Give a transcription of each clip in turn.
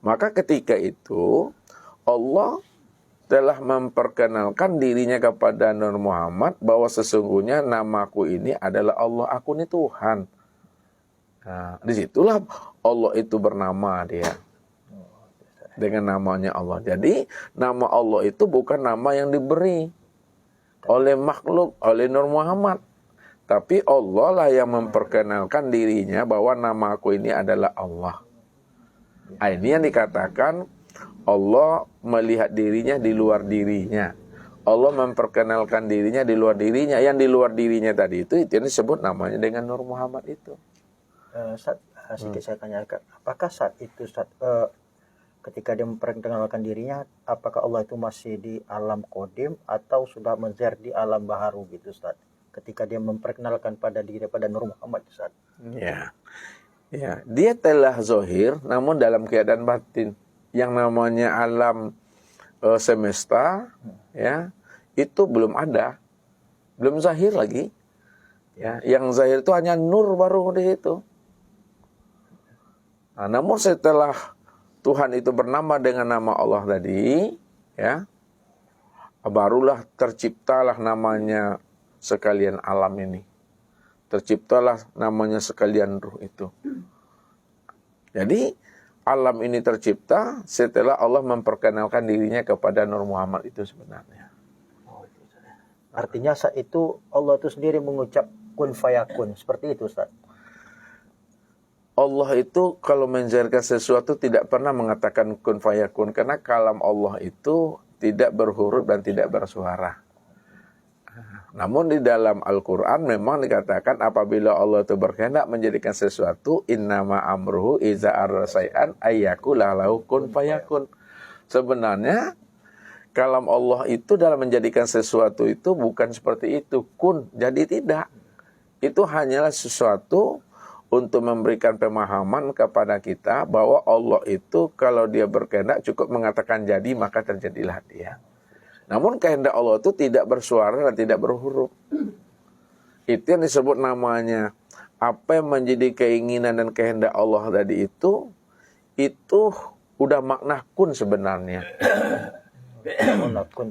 Maka ketika itu Allah telah memperkenalkan dirinya kepada Nur Muhammad bahwa sesungguhnya namaku ini adalah Allah, aku ini Tuhan. Nah, disitulah Allah itu bernama dia. Dengan namanya Allah. Jadi nama Allah itu bukan nama yang diberi oleh makhluk, oleh Nur Muhammad. Tapi Allah lah yang memperkenalkan dirinya bahwa namaku ini adalah Allah. Nah, ini yang dikatakan Allah melihat dirinya di luar dirinya. Allah memperkenalkan dirinya di luar dirinya. Yang di luar dirinya tadi itu yang disebut namanya dengan Nur Muhammad itu. Sedikit saya tanyakan, apakah saat itu ketika dia memperkenalkan dirinya, apakah Allah itu masih di alam qadim atau sudah menzer di alam baharu gitu Ustaz? Ketika dia memperkenalkan pada diri pada Nur Muhammad Ustaz. Ya. Ya, dia telah zahir namun dalam keadaan batin. Yang namanya alam semesta ya, itu belum ada. Belum zahir lagi. Ya, yang zahir itu hanya nur baru di situ. Nah, namun setelah Tuhan itu bernama dengan nama Allah tadi, ya, barulah terciptalah namanya sekalian alam ini. Terciptalah namanya sekalian ruh itu. Jadi alam ini tercipta setelah Allah memperkenalkan dirinya kepada Nur Muhammad itu sebenarnya. Artinya saat itu Allah itu sendiri mengucap kun fayakun, seperti itu Ustaz. Allah itu kalau menjadikan sesuatu tidak pernah mengatakan kun fayakun, karena kalam Allah itu tidak berhuruf dan tidak bersuara. Namun di dalam Al-Quran memang dikatakan apabila Allah itu berkehendak menjadikan sesuatu, innama amruhu iza arrasai'an ayyakula lahu kun fayakun. Sebenarnya kalam Allah itu dalam menjadikan sesuatu itu bukan seperti itu, kun, jadi tidak. Itu hanyalah sesuatu untuk memberikan pemahaman kepada kita bahwa Allah itu kalau dia berkehendak cukup mengatakan jadi maka terjadilah dia. Namun kehendak Allah itu tidak bersuara dan tidak berhuruf. Itu yang disebut namanya. Apa yang menjadi keinginan dan kehendak Allah tadi itu udah makna kun sebenarnya.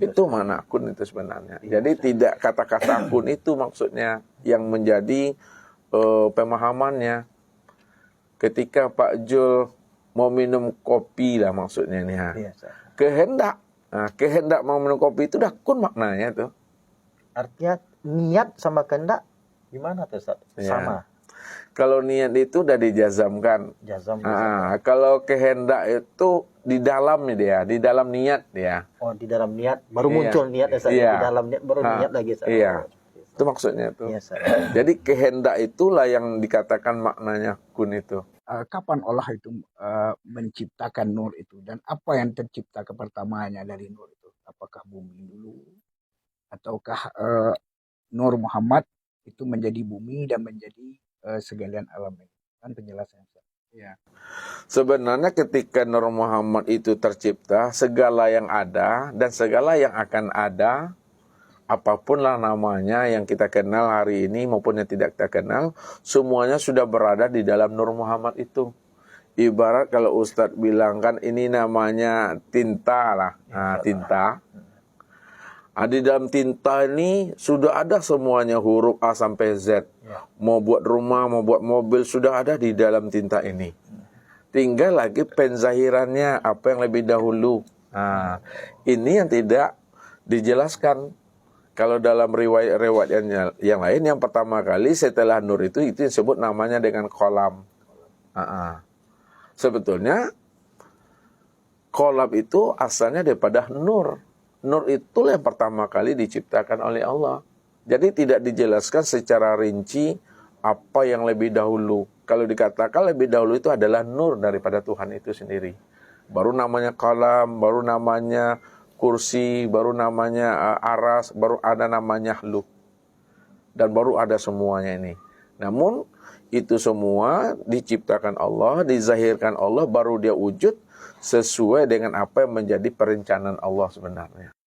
Itu makna kun itu sebenarnya. Jadi tidak kata-kata kun itu maksudnya yang menjadi pemahamannya. Ketika Pak Jul mau minum kopi lah maksudnya nih. Kehendak. Nah, kehendak mau minum kopi itu dah kun maknanya tuh. Artinya niat sama kehendak gimana tuh Ustaz? Sama. Kalau niat itu udah dijazamkan. Kalau kehendak itu di dalamnya dia, di dalam niat dia. Oh, di dalam niat baru muncul niat Ustaz. Di dalam niat baru niat lagi Ustaz. Iya. Itu maksudnya tuh. Jadi kehendak itulah yang dikatakan maknanya kun itu. Kapan Allah itu menciptakan nur itu dan apa yang tercipta pertamanya dari nur itu? Apakah bumi dulu ataukah Nur Muhammad itu menjadi bumi dan menjadi segalian alam ini? Kan penjelasannya. Ya. Sebenarnya ketika Nur Muhammad itu tercipta, segala yang ada dan segala yang akan ada, apapun lah namanya yang kita kenal hari ini maupun yang tidak kita kenal, semuanya sudah berada di dalam Nur Muhammad itu. Ibarat kalau Ustadz bilang kan ini namanya tinta lah, tinta. Di dalam tinta ini sudah ada semuanya huruf A sampai Z. Mau buat rumah, mau buat mobil sudah ada di dalam tinta ini. Tinggal lagi penzahirannya apa yang lebih dahulu. Ini yang tidak dijelaskan. Kalau dalam riwayat yang lain, yang pertama kali setelah nur itu disebut namanya dengan kolam. Sebetulnya kolam itu asalnya daripada nur. Nur itulah yang pertama kali diciptakan oleh Allah. Jadi tidak dijelaskan secara rinci apa yang lebih dahulu. Kalau dikatakan lebih dahulu itu adalah nur daripada Tuhan itu sendiri. Baru namanya kolam, baru namanya kursi, baru namanya aras, baru ada namanya hluk. Dan baru ada semuanya ini. Namun itu semua diciptakan Allah, dizahirkan Allah, baru dia wujud sesuai dengan apa yang menjadi perencanaan Allah sebenarnya.